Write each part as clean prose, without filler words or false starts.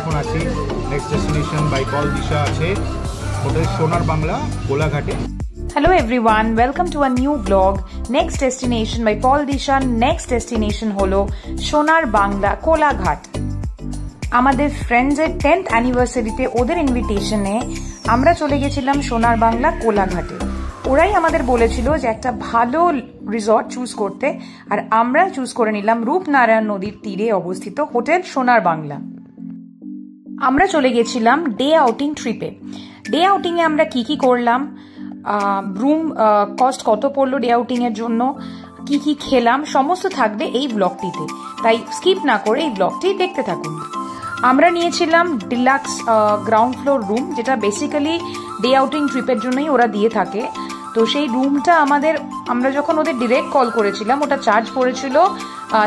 এখন আছি next destination by Pal দিশা আছে হোটেল সোনার Bangla কোলাঘাটে। Hello everyone, welcome to a new vlog. Next destination by Paul Disha. Next destination holo Shonar Bangla, Kolaghat. আমাদের friends এর 10th অ্যানিভার্সারিতে ওদের ইনভিটেশনে আমরা চলে গেছিলাম সোনার বাংলা কোলাঘাটে। ওরাই আমাদের বলেছিল যে একটা ভালো রিসর্ট চুজ করতে, আর আমরা চুজ করে নিলাম রূপনারায়ণ নদীর তীরে অবস্থিত হোটেল সোনার বাংলা। আমরা চলে গেছিলাম ডে আউটিং ট্রিপে। ডে আউটিং এ আমরা কি কি করলাম, রুম কস্ট কত পড়লো ডে আউটিং এর জন্য, কি কি খেলাম, সমস্ত থাকবে এই ব্লগটিতে, তাই স্কিপ না করে এই ব্লগটি দেখতে থাকুন। আমরা নিয়েছিলাম ডিলাক্স গ্রাউন্ড ফ্লোর রুম, যেটা বেসিক্যালি ডে আউটিং ট্রিপের জন্যই ওরা দিয়ে থাকে। তো সেই রুমটা আমরা যখন ওদের ডিরেক্ট কল করেছিলাম ওটা চার্জ পড়েছিল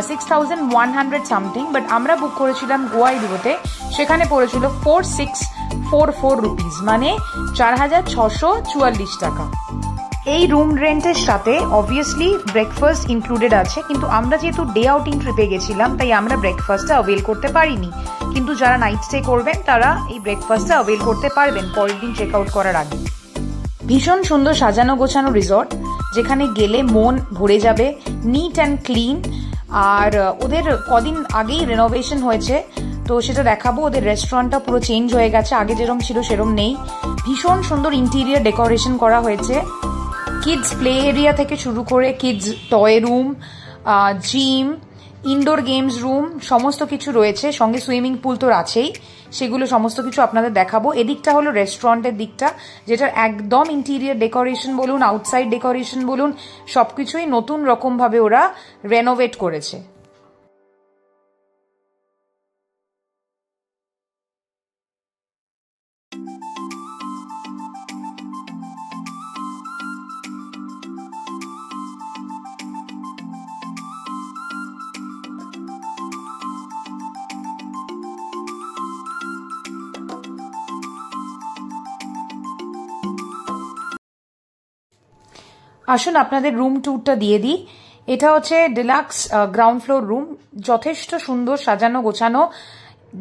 6100 সামথিং, বাট আমরা বুক করেছিলাম গোয়াইডুতে, সেখানে পড়েছিল 4644 রুপিস, মানে 4644 টাকা। এই রুম রেন্টের সাথে অবভিয়াসলি ব্রেকফাস্ট ইনক্লুডেড আছে, কিন্তু আমরা যেহেতু ডে আউটিং ট্রিপে গেছিলাম তাই আমরা ব্রেকফাস্টটা অ্যাভেল করতে পারিনি, কিন্তু যারা নাইট স্টে করবেন তারা এই ব্রেকফাস্টটা অ্যাভেল করতে পারবেন পরের দিন চেক আউট করার আগে। ভীষণ সুন্দর সাজানো গোছানো রিসর্ট, যেখানে গেলে মন ভরে যাবে, নিট অ্যান্ড ক্লিন। আর ওদের কদিন আগেই রেনোভেশন হয়েছে, তো সেটা দেখাবো। ওদের রেস্টুরেন্টটা পুরো চেঞ্জ হয়ে গেছে, আগে যেরকম ছিল সেরকম নেই। ভীষণ সুন্দর ইন্টেরিয়ার ডেকোরেশন করা হয়েছে, কিডস প্লে এরিয়া থেকে শুরু করে kids toy room, gym, indoor games room সমস্ত কিছু রয়েছে, সঙ্গে সুইমিং পুল তো আছেই। সেগুলো সমস্ত কিছু আপনাদের দেখাবো। এদিকটা হলো রেস্টুরেন্টের দিকটা, যেটার একদম ইন্টেরিয়ার ডেকোরেশন বলুন, আউটসাইড ডেকোরেশন বলুন, সবকিছুই নতুন রকম ভাবে ওরা রেনোভেট করেছে। আসুন আপনাদের রুম ট্যুরটা দিয়ে দিই। এটা হচ্ছে ডিলাক্স গ্রাউন্ড ফ্লোর রুম, যথেষ্ট সুন্দর সাজানো গোছানো,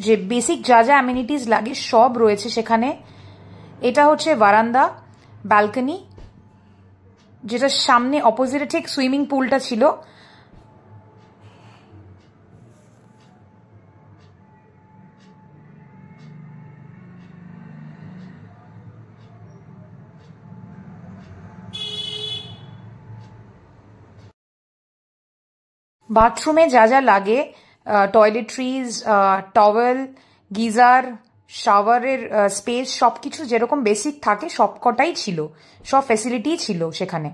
যে বেসিক যা যা অ্যামিনিটিস লাগে সব রয়েছে সেখানে। এটা হচ্ছে বারান্দা, ব্যালকনি, যেটার সামনে অপোজিটে ঠিক সুইমিং পুলটা ছিল। বাথরুমে যা যা লাগে, টয়লেট্রিজ, টাওয়েল, গিজার, শাওয়ারের স্পেস, সবকিছু যেরকম বেসিক থাকে সবকটাই ছিল, সব ফেসিলিটি ছিল সেখানে।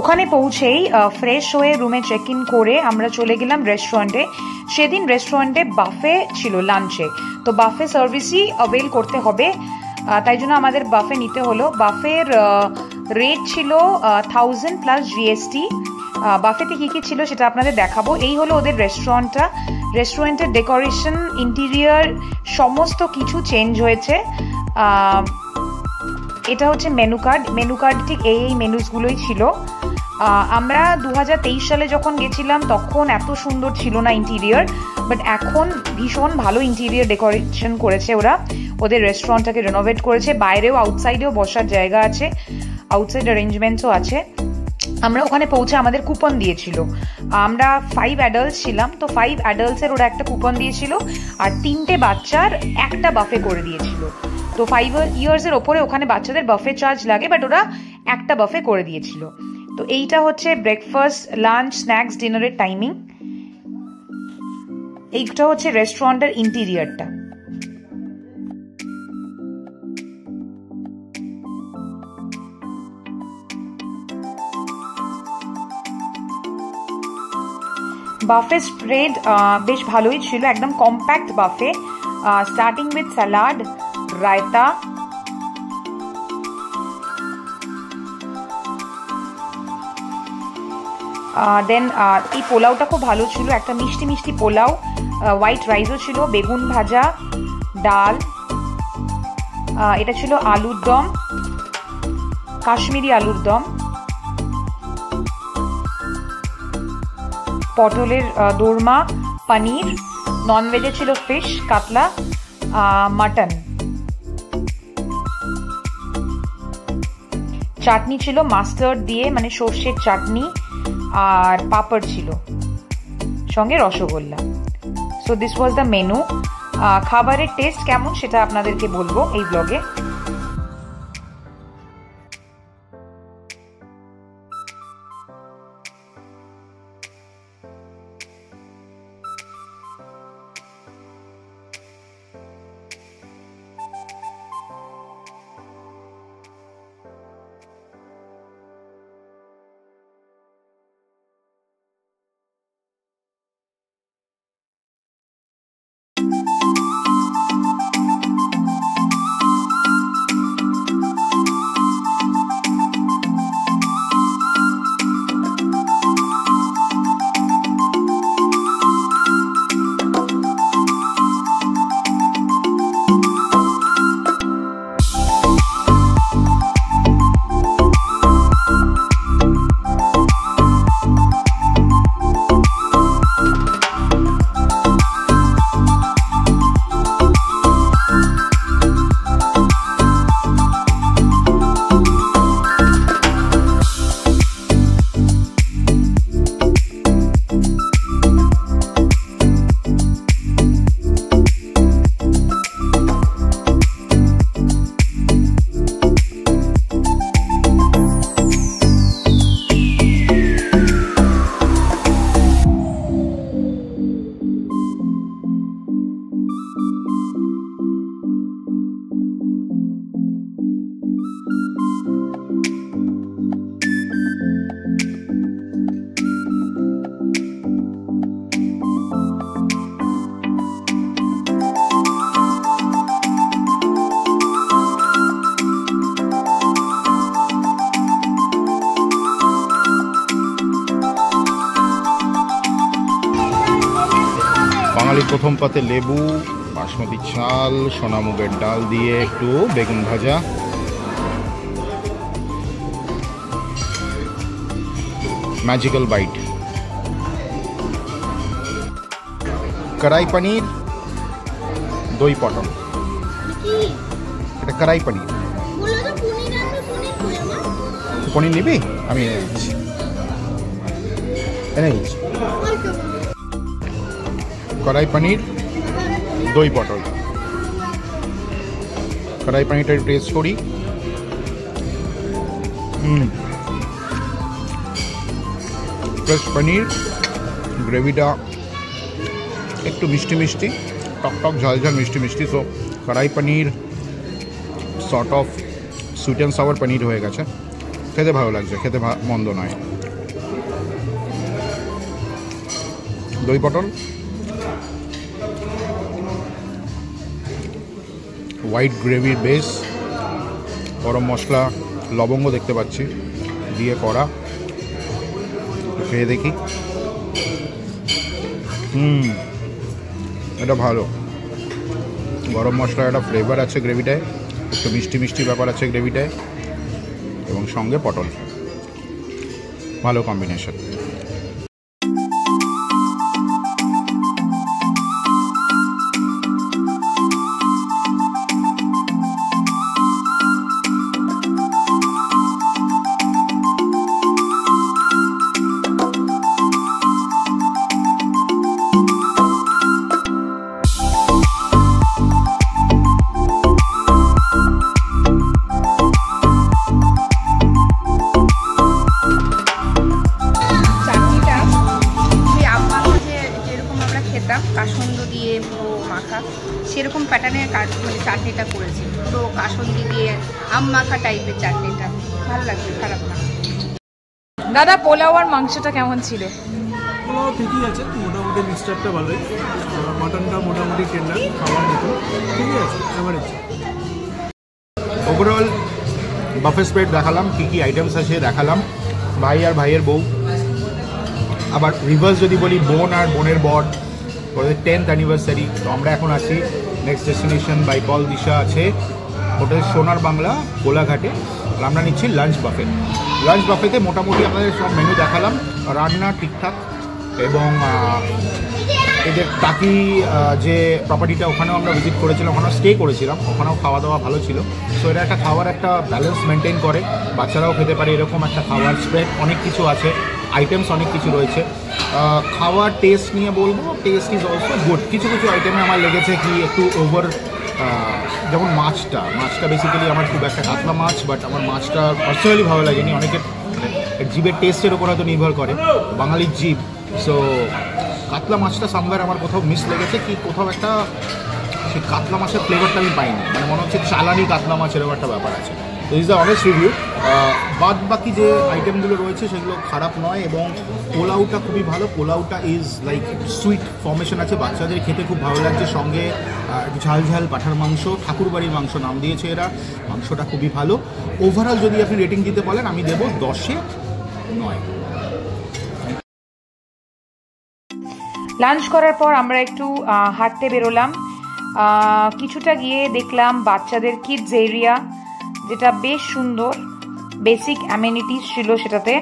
ওখানে পৌঁছেই ফ্রেশ হয়ে রুমে চেক ইন করে আমরা চলে গেলাম রেস্টুরেন্টে। সেদিন রেস্টুরেন্টে বাফে ছিল লাঞ্চে, তো বাফে সার্ভিসই অ্যাভেল করতে হবে, তাই জন্য আমাদের বাফে নিতে হলো। বাফের রেট ছিল 1000 প্লাস জিএসটি। বাফেতে কি কি ছিল সেটা আপনাদের দেখাবো। এই হলো ওদের রেস্টুরেন্টটা। রেস্টুরেন্টের ডেকোরেশন, ইন্টেরিয়ার সমস্ত কিছু চেঞ্জ হয়েছে। এটা হচ্ছে মেনু কার্ড। মেনু কার্ড ঠিক এই মেনুসগুলোই ছিল। আমরা 2023 সালে যখন গেছিলাম তখন এত সুন্দর ছিল না ইন্টেরিয়ার, বাট এখন ভীষণ ভালো ইন্টেরিয়ার ডেকোরেশন করেছে ওরা। ওদের রেস্টুরেন্টটাকে রেনোভেট করেছে, বাইরেও আউটসাইডেও বসার জায়গা আছে, আউটসাইড অ্যারেঞ্জমেন্টসও আছে। আমরা ওখানে পৌঁছে আমাদের কুপন দিয়েছিল। আমরা 5 অ্যাডাল্টস ছিলাম, তো 5 অ্যাডাল্টসের ওরা একটা কুপন দিয়েছিল, আর 3টে বাচ্চার একটা বাফে করে দিয়েছিল। তো 5 ইয়ার্সের ওপরে ওখানে বাচ্চাদের বাফে চার্জ লাগে, বাট ওরা একটা বাফে করে দিয়েছিল। তো এইটা হচ্ছে ব্রেকফাস্ট, লাঞ্চ, স্ন্যাক্স, ডিনারের টাইমিং। এইটা হচ্ছে রেস্টুরেন্টের ইন্টেরিয়ারটা। বাফে স্প্রেড বেশ ভালোই ছিল, একদম compact buffet, starting with salad, raita, then এই পোলাওটা খুব ভালো ছিল, একটা মিষ্টি মিষ্টি পোলাও, হোয়াইট রাইসও ছিল, বেগুন ভাজা, ডাল, এটা ছিল আলুর দম, কাশ্মীরি আলুর দম, পটলের দোরমা, পনির, ননভেজে ছিল ফিশ, কাতলা, মাটন। চাটনি ছিল মাস্টার্ড দিয়ে, মানে সর্ষের চাটনি, আর পাপড় ছিল, সঙ্গে rasgulla. So this was the menu. খাবারের টেস্ট কেমন সেটা আপনাদেরকে বলবো এই ব্লগে। বাঙালির প্রথম পাতে লেবু, বাসমতি চাল, সোনা মুগের ডাল দিয়ে একটু বেগুন ভাজা, ম্যাজিক্যাল বাইট, কড়াই পনির, দই পটল। এটা কড়াই পনির। পনির নিবি? আমি এনে দিচ্ছি, এনে দিচ্ছি। কড়াই পনির, দই পটল। কড়াই পনিরটা একটু টেস্ট করি। ফ্রেশ পনির, গ্রেভিটা একটু মিষ্টি মিষ্টি, টক টক ঝাল ঝাল মিষ্টি মিষ্টি। So kadai paneer sort of sweet and sour paneer হয়ে গেছে, খেতে ভালো লাগছে, খেতে মন্দ নয়। দই পটল, হোয়াইট গ্রেভির বেস, গরম মশলা, লবঙ্গ দেখতে পাচ্ছি দিয়ে করা। খেয়ে দেখি। এটা ভালো, গরম মশলার একটা ফ্লেভার আছে গ্রেভিটায়, একটু মিষ্টি মিষ্টি ব্যাপার আছে গ্রেভিটায়, এবং সঙ্গে পটল, ভালো কম্বিনেশন। কাসন্দ দিয়ে পুরো মাখা, সেরকম প্যাটার্নের মানে চাটনিটা করেছি, পুরো কাসন্দি দিয়ে আম মাখা টাইপের চাটনিটা। ভালো লাগছে, খারাপ না। দাদা, পোলাও আর মাংসটা কেমন ছিল? পোলাও ঠিকই আছে, মোটামুটি মিক্সচারটা ভালোই, মাটনটা মোটামুটি টেন্ডার খাওয়ার মতো, ঠিকই আছে, এভারেজ। ওভারঅল বাফে স্প্রেড দেখালাম, কী কী আইটেমস আছে দেখালাম, ভাই আর ভাইয়ের বউ। আবার রিভার্স যদি বলি, বোন আর বোনের বর, ওদের 10th অ্যানিভার্সারি। তো আমরা এখন আছি নেক্সট ডেস্টিনেশন বাই পল দিশা আছে হোটেল সোনার বাংলা কোলাঘাটে। আর আমরা নিচ্ছি লাঞ্চ বাফে। লাঞ্চ বাফেতে মোটামুটি আপনাদের সব মেনু দেখালাম, রান্না ঠিকঠাক, এবং এদের টাকি যে প্রপার্টিটা ওখানেও আমরা ভিজিট করেছিলাম, ওখানেও স্টে করেছিলাম, ওখানেও খাওয়া দাওয়া ভালো ছিল। সো এটা একটা খাওয়ার একটা ব্যালেন্স মেনটেন করে, বাচ্চারাও খেতে পারে এরকম একটা খাবার। স্প্রেড অনেক কিছু আছে, আইটেমস অনেক কিছু রয়েছে। খাওয়ার টেস্ট নিয়ে বলবো, টেস্ট ইজ অলসো গুড। কিছু কিছু আইটেমে আমার লেগেছে কি একটু ওভার, যেমন মাছটা বেসিক্যালি আমার খুব একটা কাতলা মাছ, বাট আমার মাছটা পার্সোনালি ভালো লাগেনি। অনেকের জিভের টেস্টের ওপর হয়তো নির্ভর করে, বাঙালির জিভ। সো কাতলা মাছটা সামবার আমার কোথাও মিস লেগেছে, কি কোথাও একটা সেই কাতলা মাছের ফ্লেভারটা আমি পাইনি, মানে মনে হচ্ছে চালানি কাতলা মাছের এরকম একটা ব্যাপার আছে। তো ইজ দ্য অনেস্ট রিভিউ। বাদ বাকি যে আইটেমগুলো রয়েছে সেগুলো খারাপ নয়, এবং পোলাওটা খুবই ভালো। পোলাওটা ইজ লাইক সুইট ফর্মেশন আছে, বাচ্চাদের খেতে খুব ভালো লাগছে। সঙ্গে ঝাল ঝাল পাঠার মাংস, ঠাকুরবাড়ির মাংস নাম দিয়েছে এরা, মাংসটা খুবই ভালো। ওভারঅল যদি আপনি রেটিং দিতে বলেন, আমি দেবো 10-এ 9। লাঞ্চ করার পর আমরা একটু হাঁটতে বেরোলাম। কিছুটা গিয়ে দেখলাম বাচ্চাদের কিডস এরিয়া, যেটা বেশ সুন্দর, বেসিক অ্যামেনিটিস ছিল সেটাতে।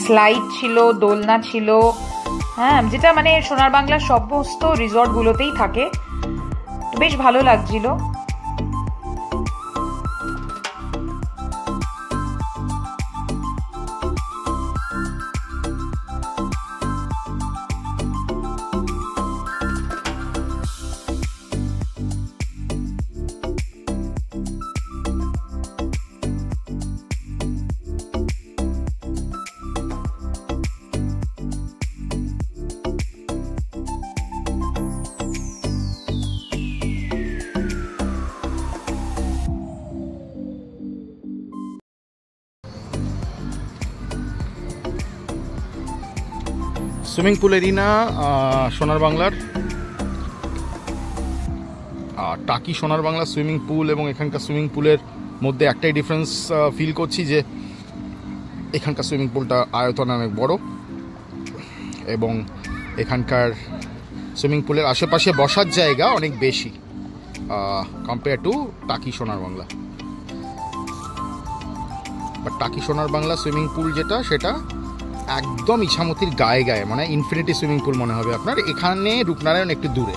স্লাইড ছিল, দোলনা ছিল, হ্যাঁ, যেটা মানে সোনার বাংলার সমস্ত রিসর্টগুলোতেই থাকে। তো বেশ ভালো লাগছিল। সুইমিং পুল এরিনা সোনার বাংলার, টাকি সোনার বাংলা সুইমিং পুল এবং এখানকার সুইমিং পুলের মধ্যে একটাই ডিফারেন্স ফিল করছি, যে এখানকার সুইমিং পুলটা আয়তনে অনেক বড়, এবং এখানকার সুইমিং পুলের আশেপাশে বসার জায়গা অনেক বেশি কম্পেয়ার টু টাকি সোনার বাংলা। বাট টাকি সোনার বাংলা সুইমিং পুল যেটা, সেটা একদম ইছামতির গায়ে, মানে ইনফিনিটি সুইমিং পুল মনে হবে আপনার। এখানে রূপনারায়ণ একটু দূরে।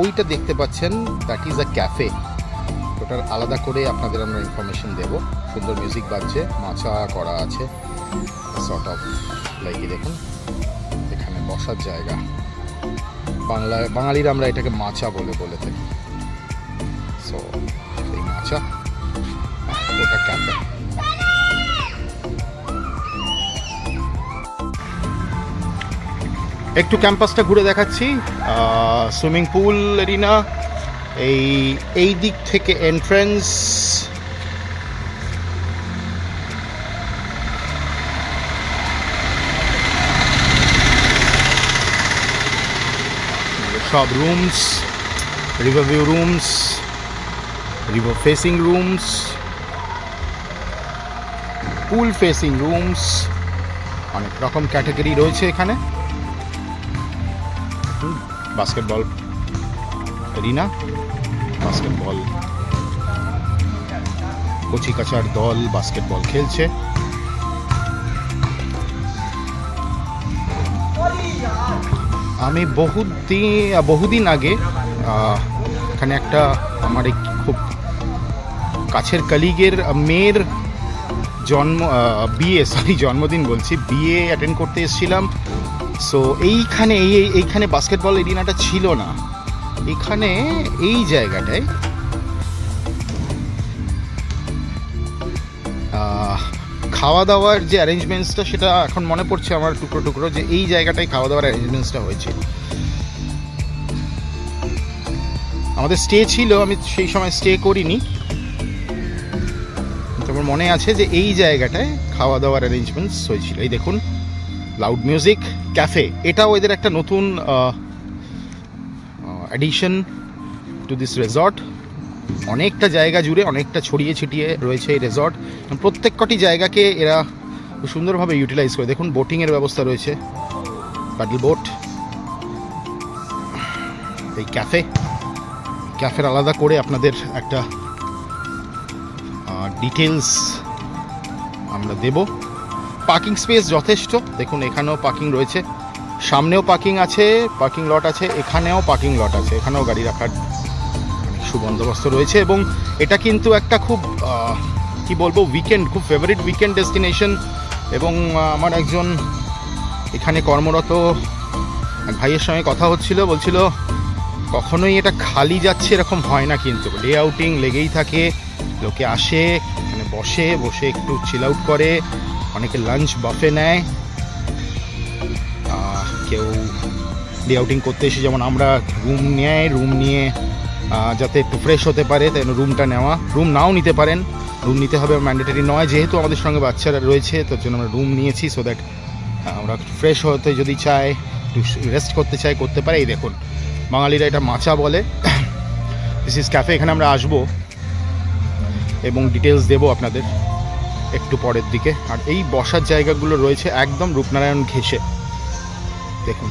ওইটা দেখতে পাচ্ছেন, দ্যাট ইজ আ ক্যাফে। ওটার আলাদা করে আপনাদের আমরা ইনফরমেশন দেব। সুন্দর মিউজিক বাজছে, মাচা করা আছে, সর্ট অফ লাইক দেখুন এখানে বসার জায়গা। বাঙালিরা আমরা এটাকে মাচা বলে থাকি। সো এই মাচা, ওটা ক্যাফে। একটু ক্যাম্পাসটা ঘুরে দেখাচ্ছি। সুইমিং পুল এরিনা, এই দিক থেকে এন্ট্রান্স, সব rooms, river view rooms, river facing rooms, pool facing rooms, অনেক রকম ক্যাটাগরি রয়েছে এখানে। বাস্কেটবল এরিনা, বাস্কেটবল কচিকাচার দল বাস্কেটবল খেলছে। আমি বহুদিন আগে এখানে একটা আমার খুব কাছের কলিগের মেয়ের জন্মদিন বলছি, বিয়ে অ্যাটেন্ড করতে এসেছিলাম। সো এইখানে বাস্কেটবল এরিনাটা ছিল না। এখানে এই জায়গাটায় খাওয়া দাওয়ার যে অ্যারেঞ্জমেন্টসটা, সেটা এখন মনে পড়ছে আমার টুকরো টুকরো, যে এই জায়গাটায় খাওয়া দাওয়ার অ্যারেঞ্জমেন্টসটা হয়েছে। আমাদের স্টে ছিল, আমি সেই সময় স্টে করিনি, আমার মনে আছে যে এই জায়গাটায় খাওয়া দাওয়ার অ্যারেঞ্জমেন্টস হয়েছিল। এই দেখুন, লাউড মিউজিক ক্যাফে, এটাও এদের একটা নতুন অ্যাডিশন টু দিস রিসর্ট। অনেকটা জায়গা জুড়ে অনেকটা ছড়িয়ে ছিটিয়ে রয়েছে এই রিসর্ট। প্রত্যেকটি জায়গাকে এরা খুব সুন্দরভাবে ইউটিলাইজ করে। দেখুন বোটিংয়ের ব্যবস্থা রয়েছে, প্যাডেল বোট, এই ক্যাফের আলাদা করে আপনাদের একটা ডিটেলস আমরা দেব। পার্কিং স্পেস যথেষ্ট, দেখুন এখানেও পার্কিং রয়েছে, সামনেও পার্কিং আছে, পার্কিং লট আছে, এখানেও পার্কিং লট আছে, এখানেও গাড়ি রাখার সুবন্দোবস্ত রয়েছে। এবং এটা কিন্তু একটা খুব কি বলবো উইকেন্ড, খুব ফেভারিট উইকেন্ড ডেস্টিনেশন। এবং আমার একজন এখানে কর্মরত এক ভাইয়ের সঙ্গে কথা হচ্ছিল, বলছিল কখনোই এটা খালি যাচ্ছে এরকম হয় না, কিন্তু ডে আউটিং লেগেই থাকে, লোকে আসে এখানে বসে একটু চিল আউট করে, অনেকে লাঞ্চ বাফে নেয়, কেউ ডে আউটিং করতে এসে যেমন আমরা রুম নিয়ে যাতে একটু ফ্রেশ হতে পারে তাই রুমটা নেওয়া। রুম নাও নিতে পারেন, রুম নিতে হবে ম্যান্ডেটরি নয়, যেহেতু আমাদের সঙ্গে বাচ্চারা রয়েছে তার জন্য আমরা রুম নিয়েছি, সো দ্যাট আমরা ফ্রেশ হতে যদি চাই, একটু রেস্ট করতে চাই করতে পারে। এই দেখুন বাঙালিরা এটা মাচা বলে, দিস ইজ ক্যাফে। এখানে আমরা আসবো এবং ডিটেলস দেবো আপনাদের একটু পরের দিকে। আর এই বসার জায়গাগুলো রয়েছে একদম রূপনারায়ণ ঘেঁষে, দেখুন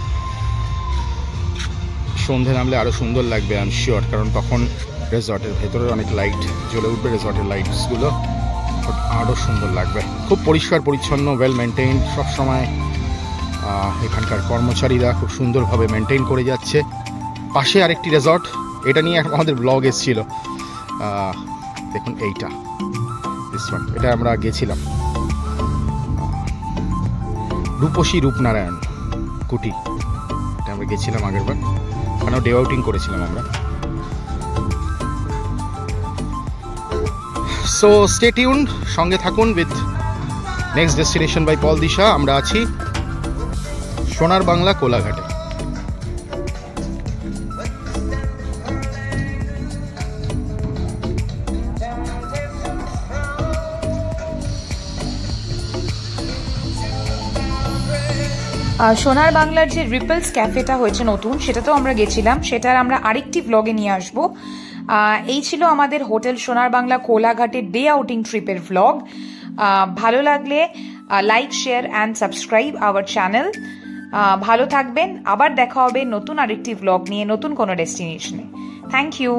সন্ধে নামলে আরও সুন্দর লাগবে আই এম শিওর, কারণ তখন রিসর্টের ভেতরে অনেক লাইট জ্বলে উঠবে, রিসর্টের লাইটসগুলো আরও সুন্দর লাগবে। খুব পরিষ্কার পরিচ্ছন্ন, ওয়েল মেনটেইন, সবসময় এখানকার কর্মচারীরা খুব সুন্দরভাবে মেনটেইন করে যাচ্ছে। পাশে আরেকটি রিসর্ট, এটা নিয়ে আমাদের ব্লগ এসেছিল, দেখুন এইটা, এটা আমরা গেছিলাম, রূপসী রূপনারায়ণ কুটি, এটা আমরা গেছিলাম আগেরবার, ওখানেও ডে আউটিং করেছিলাম আমরা। সো স্টে টিউনড, সঙ্গে থাকুন with next destination by Pal Disha. আমরা আছি সোনার বাংলা কোলাঘাটে। সোনার বাংলার যে রিপলস ক্যাফেটা হয়েছে নতুন, সেটাতেও আমরা গেছিলাম, সেটার আমরা আরেকটি ব্লগে নিয়ে আসবো। এই ছিল আমাদের হোটেল সোনার বাংলা কোলাঘাটের ডে আউটিং ট্রিপের ব্লগ। ভালো লাগলে like, share and subscribe our channel. ভালো থাকবেন, আবার দেখা হবে নতুন আরেকটি ব্লগ নিয়ে নতুন কোনো ডেস্টিনেশনে। Thank you.